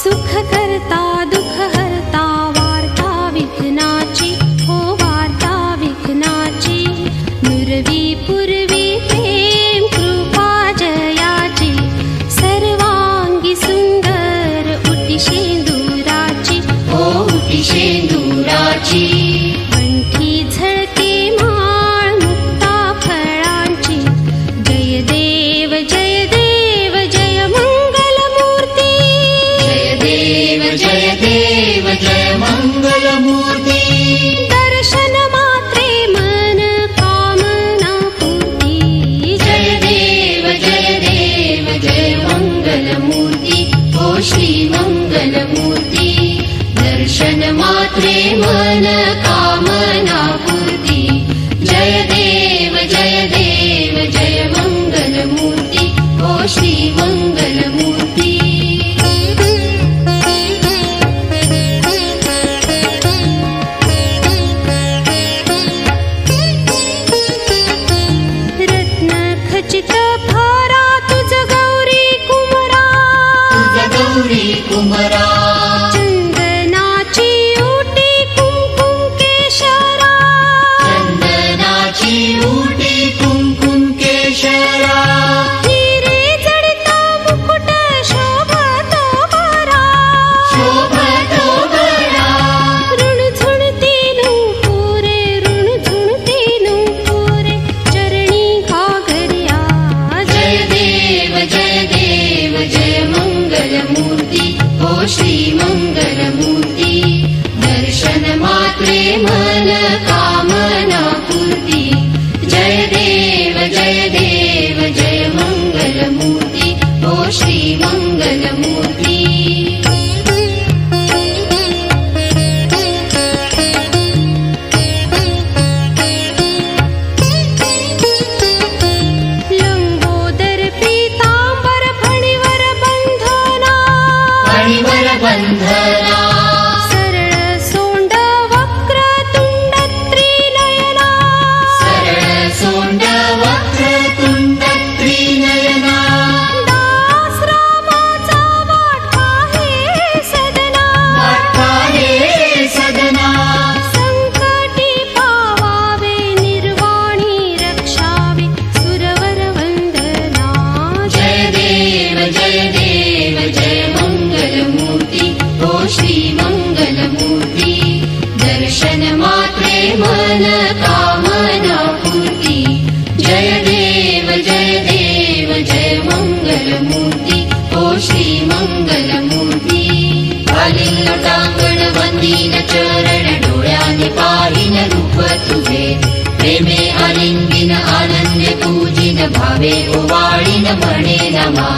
सुख करता दुःख हरता वार्ता विघ्नाची हो वार्ता विघ्नाची नुरवी पूर्वी प्रेम कृपा जयाची सर्वांगी सुंदर उटी शेंदुराची हो उटी शेंदुराची कंठी झळके माळ मुक्ता फळांची जय देव जय देव जय मंगलमूर्ती जय देव जय मंगलमूर्ती दर्शन मात्रे मन कामना पूर्ती जय देव जय मंगलमूर्ती ओ श्री मंगलमूर्ती दर्शन मात्रे मन कामना पूर्ती जय देव जय मंगलमूर्ती ओ श्री मंगलमूर्ती रत्न खचित भारा तुझ गौरी कुमरा गौरी कुमरा चंदनाची उटी कुंकुम केशरा चंदनाची उटी कुंकुम केशरा हिरे जडित मुकुट शोभतो बरा शोभतो बरा ऋणझुणती नूपुरे ऋणझुणती नूपुरे चरणी घागर्या जय देव जय मंगलमूर्ती ओ श्री मंगलमूर्ती दर्शन मात्रे मन कामना पूर्ती जय देव जय मंगलमूर्ती ओ श्री मंगलमूर्ती लंबोदर पीतांबर फणीवर बंधना फणीवर बंधना सरळ सोंड वक्र तुंड त्रिनयना सरळ सोंड वक्रतुंड त्रिनयना दास रामाचा वाटा हे सदना वाटा हे सदना संकटी पावावे निर्वाणी रक्षावे सुरवर वंदना जय देव जय मंगलमूर्ती ओ श्री मंगलमूर्ती दर्शन मात्रे मन कामना पूर्ती जय देव जय मंगलमूर्ती ओ श्री मंगलमूर्ती घालीन लोटांगण वंदीन चरण डोळ्याने पाहिन रूप तुझे प्रेमे आलिंगिन आनंदे पूजिन भावे ओवाळीन म्हणे नमा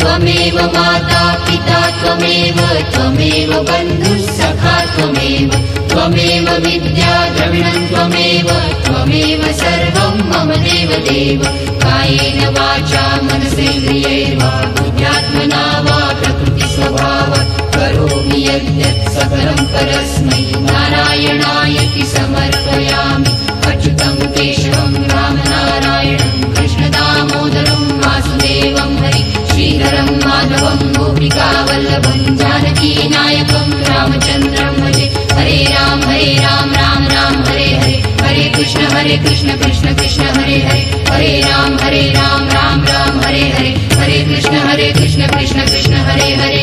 त्वमेव माता पिता त्वमेव बन्धुः सखा त्वमेव विद्या द्रविणं त्वमेव सर्वं मम देव कायेन वाचा मनसेन्द्रियैर्वा बुद्ध्यात्मना वा प्रकृतिस्वभावात् करोमि यद्यत् सकलं परस्मै नारायणायति समर्पयामि अच्युतं केशवं रामनारायणं कृष्णदामोदरं वासुदेवं हरि श्रीधरं माधवं गोपिकावल्लभं जानकीनायकं रामचन्द्रं भजे हरे राम राम राम हरे हरे हरे कृष्ण कृष्ण कृष्ण हरे हरे हरे राम राम राम हरे हरे हरे कृष्ण कृष्ण कृष्ण हरे हरे